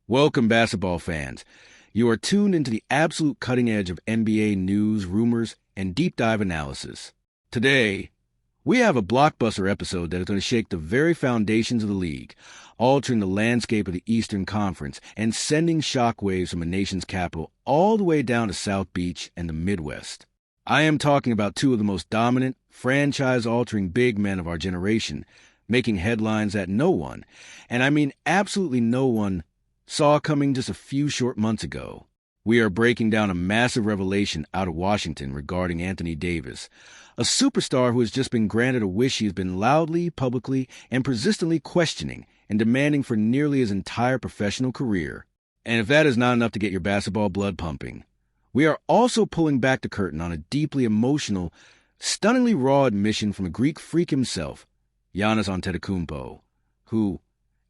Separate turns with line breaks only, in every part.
Welcome, basketball fans. You are tuned into the absolute cutting edge of NBA news, rumors, and deep dive analysis. Today, we have a blockbuster episode that is going to shake the very foundations of the league, altering the landscape of the Eastern Conference and sending shockwaves from a nation's capital all the way down to South Beach and the Midwest. I am talking about two of the most dominant, franchise-altering big men of our generation, making headlines that no one, and I mean absolutely no one, saw coming just a few short months ago. We are breaking down a massive revelation out of Washington regarding Anthony Davis, a superstar who has just been granted a wish he has been loudly, publicly, and persistently questioning and demanding for nearly his entire professional career. And if that is not enough to get your basketball blood pumping, we are also pulling back the curtain on a deeply emotional, stunningly raw admission from a Greek freak himself, Giannis Antetokounmpo, who,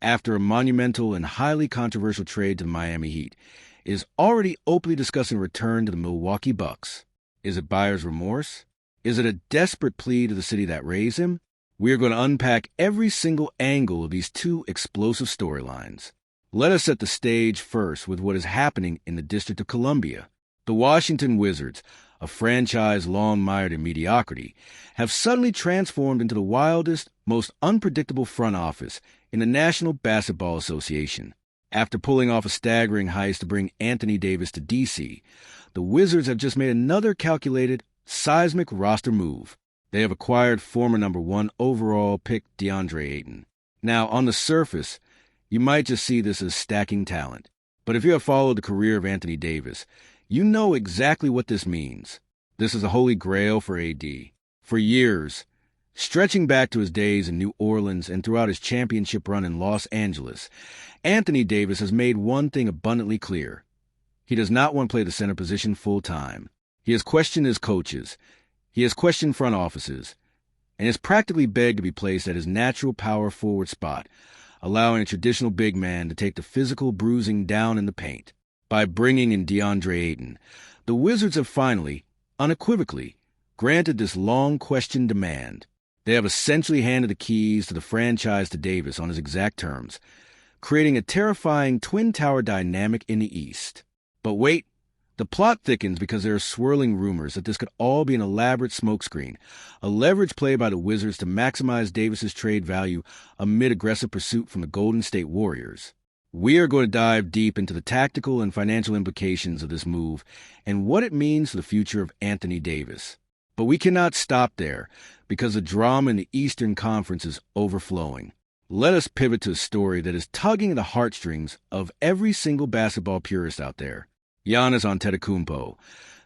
after a monumental and highly controversial trade to the Miami Heat, is already openly discussing a return to the Milwaukee Bucks. Is it buyer's remorse? Is it a desperate plea to the city that raised him? We are going to unpack every single angle of these two explosive storylines. Let us set the stage first with what is happening in the District of Columbia. The Washington Wizards, a franchise long mired in mediocrity, have suddenly transformed into the wildest, most unpredictable front office in the National Basketball Association. After pulling off a staggering heist to bring Anthony Davis to D.C., the Wizards have just made another calculated, seismic roster move. They have acquired former number 1 overall pick DeAndre Ayton. Now, on the surface, you might just see this as stacking talent. But if you have followed the career of Anthony Davis, you know exactly what this means. This is a holy grail for AD. For years, stretching back to his days in New Orleans and throughout his championship run in Los Angeles, Anthony Davis has made one thing abundantly clear. He does not want to play the center position full-time. He has questioned his coaches. He has questioned front offices, and has practically begged to be placed at his natural power forward spot, allowing a traditional big man to take the physical bruising down in the paint. By bringing in DeAndre Ayton, the Wizards have finally, unequivocally, granted this long-questioned demand. They have essentially handed the keys to the franchise to Davis on his exact terms, creating a terrifying twin tower dynamic in the East. But wait, the plot thickens because there are swirling rumors that this could all be an elaborate smokescreen, a leverage play by the Wizards to maximize Davis's trade value amid aggressive pursuit from the Golden State Warriors. We are going to dive deep into the tactical and financial implications of this move and what it means for the future of Anthony Davis. But we cannot stop there because the drama in the Eastern Conference is overflowing. Let us pivot to a story that is tugging at the heartstrings of every single basketball purist out there. Giannis Antetokounmpo,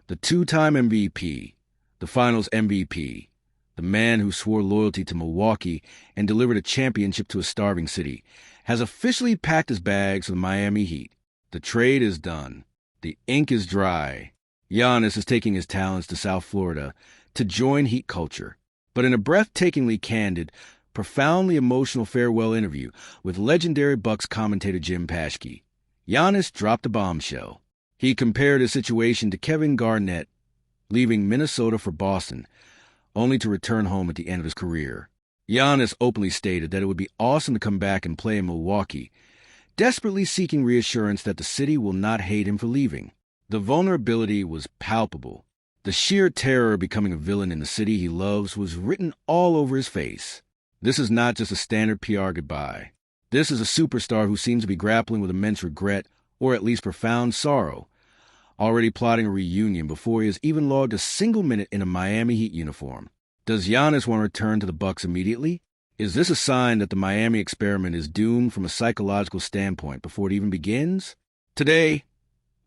the two-time MVP, the Finals MVP, the man who swore loyalty to Milwaukee and delivered a championship to a starving city, has officially packed his bags for the Miami Heat. The trade is done. The ink is dry. Giannis is taking his talents to South Florida to join Heat culture. But in a breathtakingly candid, profoundly emotional farewell interview with legendary Bucks commentator Jim Paschke, Giannis dropped a bombshell. He compared his situation to Kevin Garnett leaving Minnesota for Boston, only to return home at the end of his career. Giannis openly stated that it would be awesome to come back and play in Milwaukee, desperately seeking reassurance that the city will not hate him for leaving. The vulnerability was palpable. The sheer terror of becoming a villain in the city he loves was written all over his face. This is not just a standard PR goodbye. This is a superstar who seems to be grappling with immense regret, or at least profound sorrow, already plotting a reunion before he has even logged a single minute in a Miami Heat uniform. Does Giannis want to return to the Bucks immediately? Is this a sign that the Miami experiment is doomed from a psychological standpoint before it even begins? Today,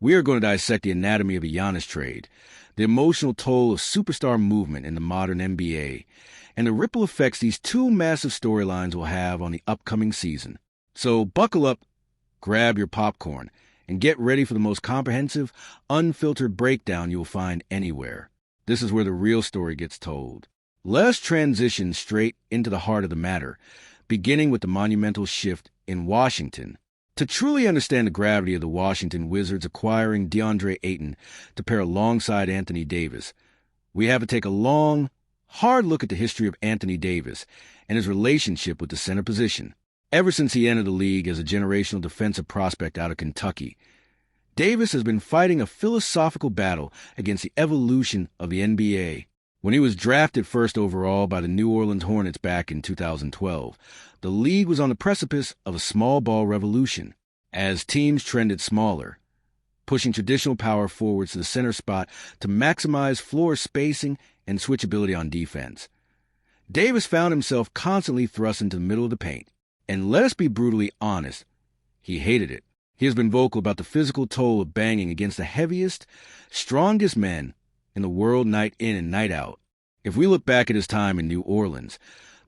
we are going to dissect the anatomy of a Giannis trade, the emotional toll of superstar movement in the modern NBA, and the ripple effects these two massive storylines will have on the upcoming season. So buckle up, grab your popcorn, and get ready for the most comprehensive, unfiltered breakdown you'll find anywhere. This is where the real story gets told. Let us transition straight into the heart of the matter, beginning with the monumental shift in Washington. To truly understand the gravity of the Washington Wizards acquiring DeAndre Ayton to pair alongside Anthony Davis, we have to take a long, hard look at the history of Anthony Davis and his relationship with the center position. Ever since he entered the league as a generational defensive prospect out of Kentucky, Davis has been fighting a philosophical battle against the evolution of the NBA. When he was drafted first overall by the New Orleans Hornets back in 2012, the league was on the precipice of a small ball revolution as teams trended smaller, pushing traditional power forwards to the center spot to maximize floor spacing and switchability on defense. Davis found himself constantly thrust into the middle of the paint, and let us be brutally honest, he hated it. He has been vocal about the physical toll of banging against the heaviest, strongest men in the world night in and night out. If we look back at his time in New Orleans,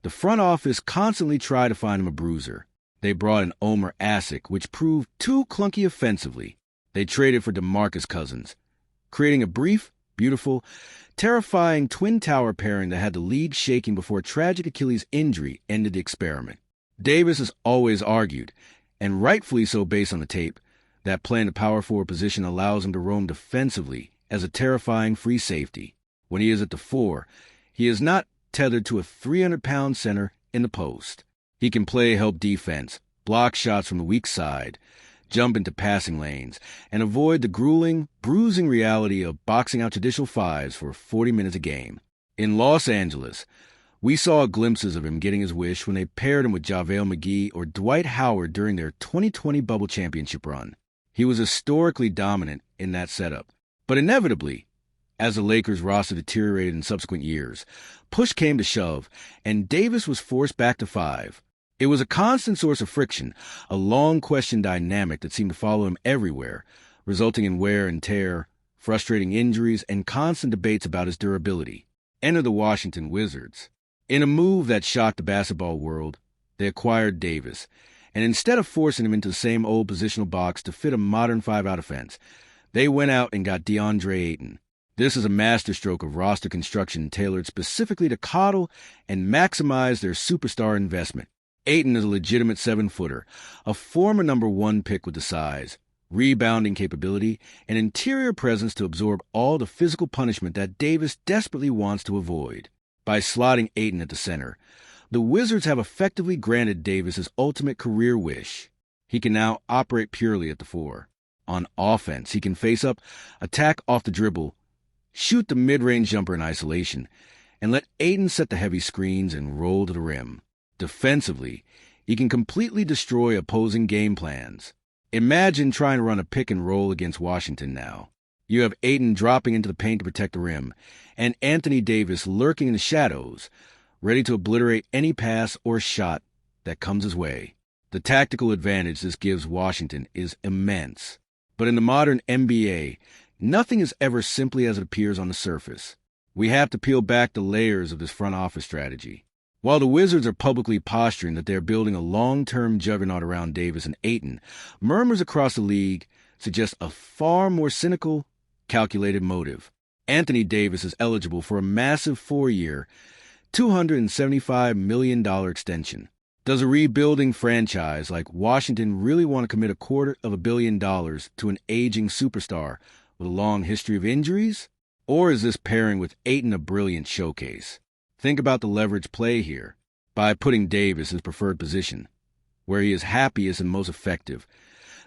the front office constantly tried to find him a bruiser. They brought in Omer Asik, which proved too clunky offensively. They traded for DeMarcus Cousins, creating a brief, beautiful, terrifying twin tower pairing that had the league shaking before a tragic Achilles injury ended the experiment. Davis has always argued, and rightfully so based on the tape, that playing the power forward position allows him to roam defensively as a terrifying free safety. When he is at the 4, he is not tethered to a 300-pound center in the post. He can play help defense, block shots from the weak side, jump into passing lanes, and avoid the grueling, bruising reality of boxing out traditional fives for 40 minutes a game. In Los Angeles, we saw glimpses of him getting his wish when they paired him with JaVale McGee or Dwight Howard during their 2020 Bubble Championship run. He was historically dominant in that setup. But inevitably, as the Lakers' roster deteriorated in subsequent years, push came to shove, and Davis was forced back to 5. It was a constant source of friction, a long-questioned dynamic that seemed to follow him everywhere, resulting in wear and tear, frustrating injuries, and constant debates about his durability. Enter the Washington Wizards. In a move that shocked the basketball world, they acquired Davis, and instead of forcing him into the same old positional box to fit a modern 5-out offense, they went out and got DeAndre Ayton. This is a masterstroke of roster construction tailored specifically to coddle and maximize their superstar investment. Ayton is a legitimate 7-footer, a former number 1 pick with the size, rebounding capability, and interior presence to absorb all the physical punishment that Davis desperately wants to avoid. By slotting Ayton at the center, the Wizards have effectively granted Davis his ultimate career wish. He can now operate purely at the 4. On offense, he can face up, attack off the dribble, shoot the mid-range jumper in isolation, and let Ayton set the heavy screens and roll to the rim. Defensively, he can completely destroy opposing game plans. Imagine trying to run a pick and roll against Washington now. You have Ayton dropping into the paint to protect the rim, and Anthony Davis lurking in the shadows, ready to obliterate any pass or shot that comes his way. The tactical advantage this gives Washington is immense. But in the modern NBA, nothing is ever simply as it appears on the surface. We have to peel back the layers of this front office strategy. While the Wizards are publicly posturing that they're building a long-term juggernaut around Davis and Ayton, murmurs across the league suggest a far more cynical, calculated motive. Anthony Davis is eligible for a massive 4-year, $275 million extension. Does a rebuilding franchise like Washington really want to commit $250 million to an aging superstar with a long history of injuries? Or is this pairing with Ayton a brilliant showcase? Think about the leverage play here. By putting Davis in his preferred position, where he is happiest and most effective,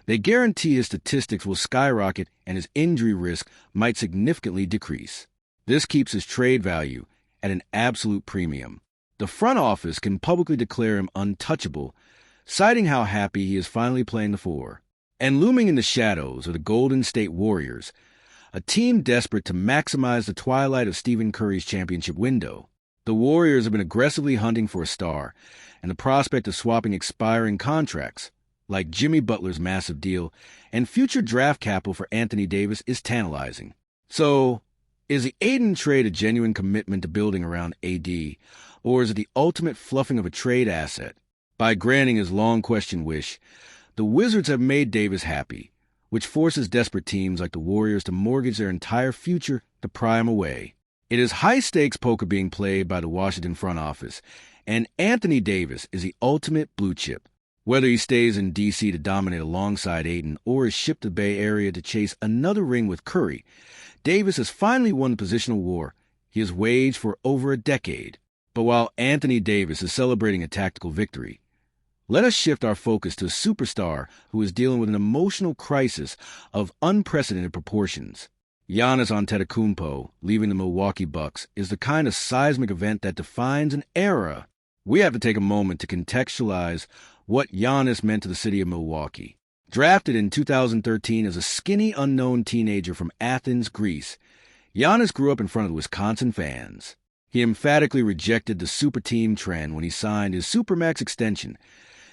they guarantee his statistics will skyrocket and his injury risk might significantly decrease. This keeps his trade value at an absolute premium. The front office can publicly declare him untouchable, citing how happy he is finally playing the 4. And looming in the shadows are the Golden State Warriors, a team desperate to maximize the twilight of Stephen Curry's championship window. The Warriors have been aggressively hunting for a star, and the prospect of swapping expiring contracts, like Jimmy Butler's massive deal, and future draft capital for Anthony Davis is tantalizing. So, is the Ayton trade a genuine commitment to building around AD, or is it the ultimate fluffing of a trade asset? By granting his long-questioned wish, the Wizards have made Davis happy, which forces desperate teams like the Warriors to mortgage their entire future to pry him away. It is high-stakes poker being played by the Washington front office, and Anthony Davis is the ultimate blue chip. Whether he stays in D.C. to dominate alongside Ayton or is shipped to the Bay Area to chase another ring with Curry, Davis has finally won the positional war he has waged for over a decade. But while Anthony Davis is celebrating a tactical victory, Let us shift our focus to a superstar who is dealing with an emotional crisis of unprecedented proportions. Giannis Antetokounmpo leaving the Milwaukee Bucks is the kind of seismic event that defines an era. We have to take a moment to contextualize what Giannis meant to the city of Milwaukee. Drafted in 2013 as a skinny, unknown teenager from Athens, Greece, Giannis grew up in front of the Wisconsin fans. He emphatically rejected the super team trend when he signed his Supermax extension,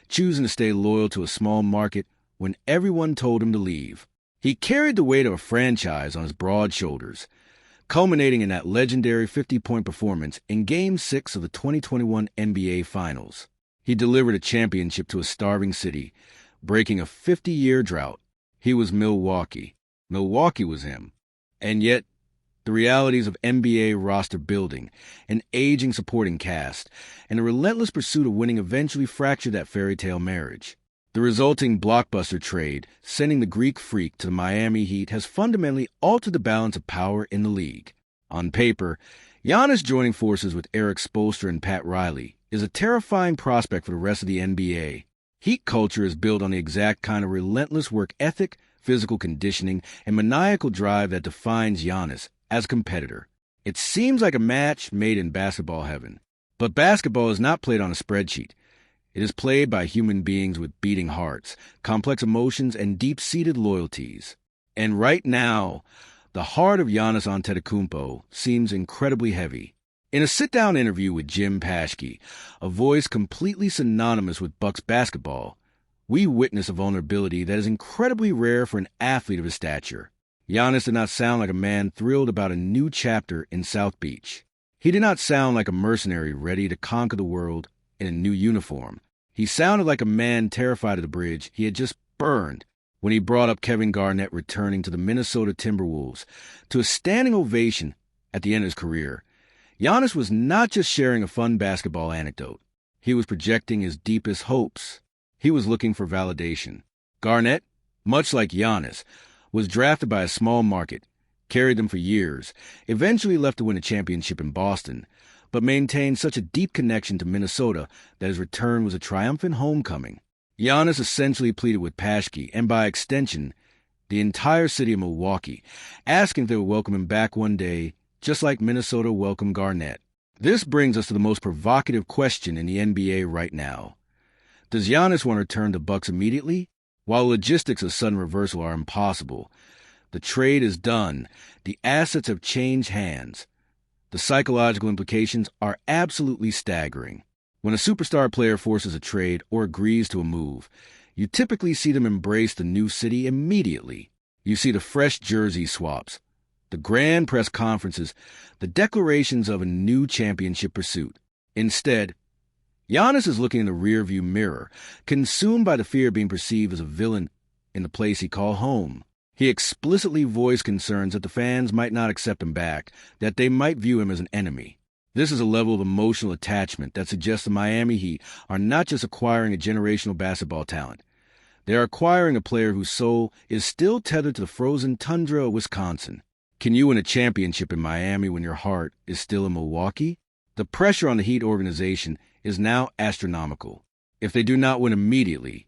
choosing to stay loyal to a small market when everyone told him to leave. He carried the weight of a franchise on his broad shoulders, culminating in that legendary 50-point performance in Game 6 of the 2021 NBA Finals. He delivered a championship to a starving city, breaking a 50-year drought. He was Milwaukee. Milwaukee was him. And yet, the realities of NBA roster building, an aging supporting cast, and a relentless pursuit of winning eventually fractured that fairy tale marriage. The resulting blockbuster trade, sending the Greek Freak to the Miami Heat, has fundamentally altered the balance of power in the league. On paper, Giannis joining forces with Eric Spoelstra and Pat Riley is a terrifying prospect for the rest of the NBA. Heat culture is built on the exact kind of relentless work ethic, physical conditioning, and maniacal drive that defines Giannis as a competitor. It seems like a match made in basketball heaven. But basketball is not played on a spreadsheet. It is played by human beings with beating hearts, complex emotions, and deep-seated loyalties. And right now, the heart of Giannis Antetokounmpo seems incredibly heavy. In a sit-down interview with Jim Paschke, a voice completely synonymous with Bucks basketball, we witness a vulnerability that is incredibly rare for an athlete of his stature. Giannis did not sound like a man thrilled about a new chapter in South Beach. He did not sound like a mercenary ready to conquer the world in a new uniform. He sounded like a man terrified of the bridge he had just burned when he brought up Kevin Garnett returning to the Minnesota Timberwolves to a standing ovation at the end of his career. Giannis was not just sharing a fun basketball anecdote. He was projecting his deepest hopes. He was looking for validation. Garnett, much like Giannis, was drafted by a small market, carried them for years, eventually left to win a championship in Boston, but maintained such a deep connection to Minnesota that his return was a triumphant homecoming. Giannis essentially pleaded with Paschke, and by extension, the entire city of Milwaukee, asking if they would welcome him back one day, just like Minnesota welcomed Garnett. This brings us to the most provocative question in the NBA right now. Does Giannis want to return to Bucks immediately? While logistics of sudden reversal are impossible, the trade is done. The assets have changed hands. The psychological implications are absolutely staggering. When a superstar player forces a trade or agrees to a move, you typically see them embrace the new city immediately. You see the fresh jersey swaps, the grand press conferences, the declarations of a new championship pursuit. Instead, Giannis is looking in the rearview mirror, consumed by the fear of being perceived as a villain in the place he called home. He explicitly voiced concerns that the fans might not accept him back, that they might view him as an enemy. This is a level of emotional attachment that suggests the Miami Heat are not just acquiring a generational basketball talent. They are acquiring a player whose soul is still tethered to the frozen tundra of Wisconsin. Can you win a championship in Miami when your heart is still in Milwaukee? The pressure on the Heat organization is now astronomical. If they do not win immediately,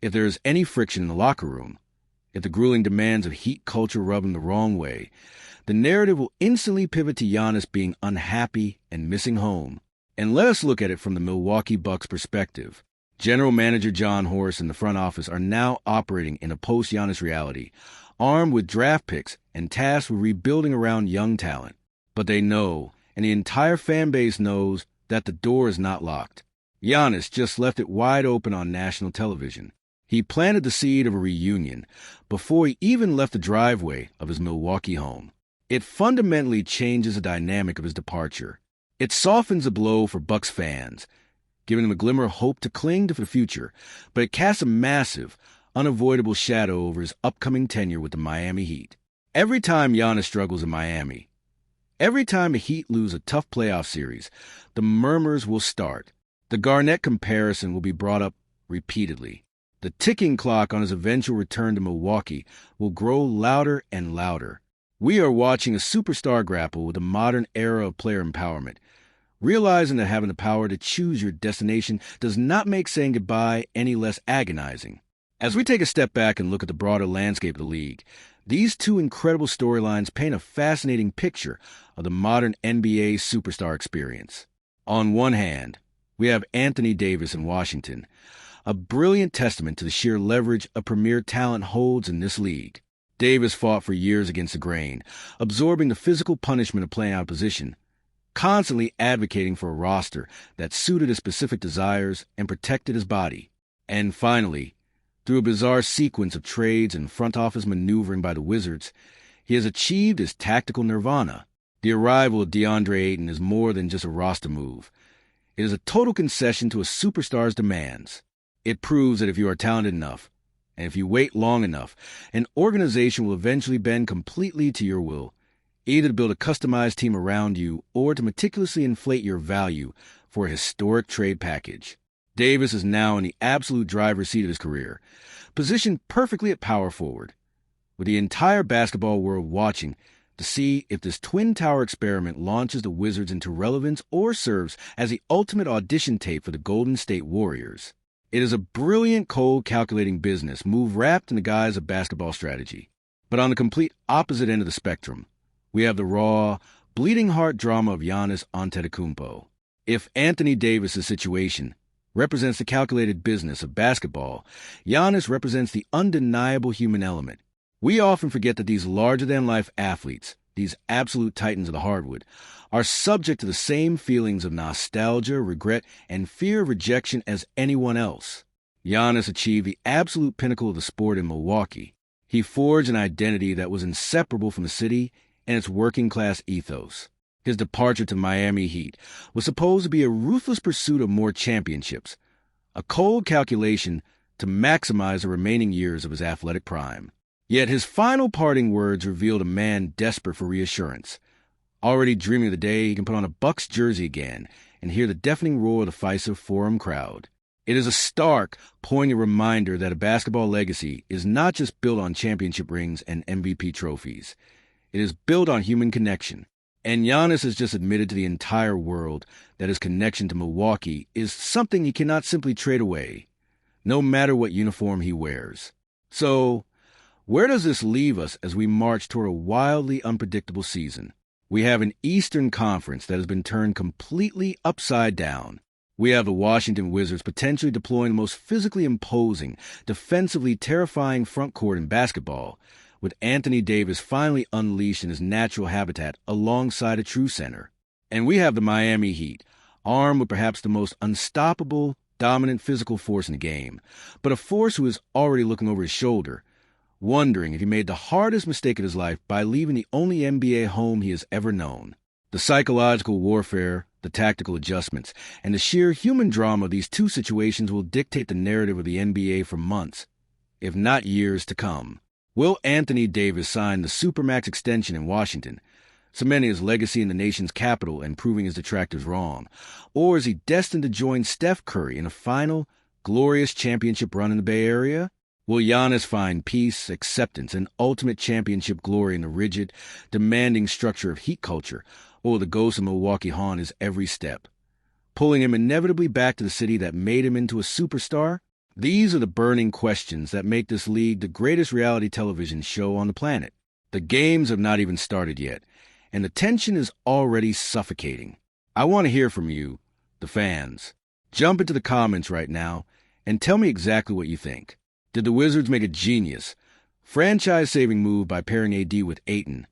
if there is any friction in the locker room, if the grueling demands of Heat culture rub them the wrong way, the narrative will instantly pivot to Giannis being unhappy and missing home. And let us look at it from the Milwaukee Bucks perspective. General Manager John Horst and the front office are now operating in a post-Giannis reality, armed with draft picks and tasked with rebuilding around young talent. But they know, and the entire fan base knows, that the door is not locked. Giannis just left it wide open on national television. He planted the seed of a reunion before he even left the driveway of his Milwaukee home. It fundamentally changes the dynamic of his departure. It softens the blow for Bucks fans, giving them a glimmer of hope to cling to the future, but it casts a massive, unavoidable shadow over his upcoming tenure with the Miami Heat. Every time Giannis struggles in Miami, every time the Heat lose a tough playoff series, the murmurs will start. The Garnett comparison will be brought up repeatedly. The ticking clock on his eventual return to Milwaukee will grow louder and louder. We are watching a superstar grapple with a modern era of player empowerment, Realizing that having the power to choose your destination does not make saying goodbye any less agonizing. As we take a step back and look at the broader landscape of the league, these two incredible storylines paint a fascinating picture of the modern NBA superstar experience. On one hand, we have Anthony Davis in Washington, a brilliant testament to the sheer leverage a premier talent holds in this league. Davis fought for years against the grain, absorbing the physical punishment of playing out of position, constantly advocating for a roster that suited his specific desires and protected his body. And finally, through a bizarre sequence of trades and front office maneuvering by the Wizards, he has achieved his tactical nirvana. The arrival of DeAndre Ayton is more than just a roster move. It is a total concession to a superstar's demands. It proves that if you are talented enough, and if you wait long enough, an organization will eventually bend completely to your will, either to build a customized team around you or to meticulously inflate your value for a historic trade package. Davis is now in the absolute driver's seat of his career, positioned perfectly at power forward, with the entire basketball world watching to see if this Twin Tower experiment launches the Wizards into relevance or serves as the ultimate audition tape for the Golden State Warriors. It is a brilliant, cold, calculating business move wrapped in the guise of basketball strategy. But on the complete opposite end of the spectrum, we have the raw, bleeding heart drama of Giannis Antetokounmpo. If Anthony Davis' situation represents the calculated business of basketball, Giannis represents the undeniable human element. We often forget that these larger-than-life athletes, these absolute titans of the hardwood, are subject to the same feelings of nostalgia, regret, and fear of rejection as anyone else. Giannis achieved the absolute pinnacle of the sport in Milwaukee. He forged an identity that was inseparable from the city and its working-class ethos. His departure to Miami Heat was supposed to be a ruthless pursuit of more championships, a cold calculation to maximize the remaining years of his athletic prime. Yet his final parting words revealed a man desperate for reassurance, already dreaming of the day he can put on a Bucks jersey again and hear the deafening roar of the Fiserv Forum crowd. It is a stark, poignant reminder that a basketball legacy is not just built on championship rings and MVP trophies. It is built on human connection. And Giannis has just admitted to the entire world that his connection to Milwaukee is something he cannot simply trade away, no matter what uniform he wears. So, where does this leave us as we march toward a wildly unpredictable season? We have an Eastern Conference that has been turned completely upside down. We have the Washington Wizards potentially deploying the most physically imposing, defensively terrifying front court in basketball, with Anthony Davis finally unleashed in his natural habitat alongside a true center. And we have the Miami Heat, armed with perhaps the most unstoppable, dominant physical force in the game, but a force who is already looking over his shoulder, wondering if he made the hardest mistake of his life by leaving the only NBA home he has ever known. The psychological warfare, the tactical adjustments, and the sheer human drama of these two situations will dictate the narrative of the NBA for months, if not years to come. Will Anthony Davis sign the Supermax extension in Washington, cementing his legacy in the nation's capital and proving his detractors wrong? Or is he destined to join Steph Curry in a final, glorious championship run in the Bay Area? Will Giannis find peace, acceptance, and ultimate championship glory in the rigid, demanding structure of Heat culture, or will the ghost of Milwaukee haunt his every step, pulling him inevitably back to the city that made him into a superstar? These are the burning questions that make this league the greatest reality television show on the planet. The games have not even started yet, and the tension is already suffocating. I want to hear from you, the fans. Jump into the comments right now and tell me exactly what you think. Did the Wizards make a genius, franchise-saving move by pairing AD with Ayton,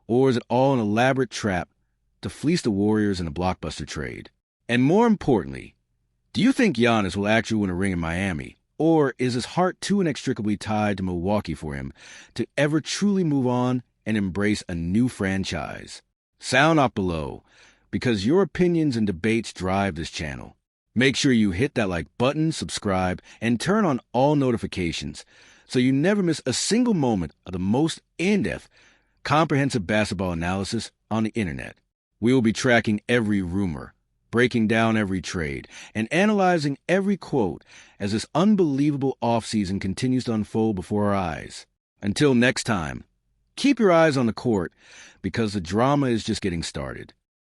or is it all an elaborate trap to fleece the Warriors in a blockbuster trade? And more importantly, do you think Giannis will actually win a ring in Miami, or is his heart too inextricably tied to Milwaukee for him to ever truly move on and embrace a new franchise? Sound off below, because your opinions and debates drive this channel. Make sure you hit that like button, subscribe, and turn on all notifications so you never miss a single moment of the most in-depth, comprehensive basketball analysis on the internet. We will be tracking every rumor, breaking down every trade, and analyzing every quote as this unbelievable offseason continues to unfold before our eyes. Until next time, keep your eyes on the court because the drama is just getting started.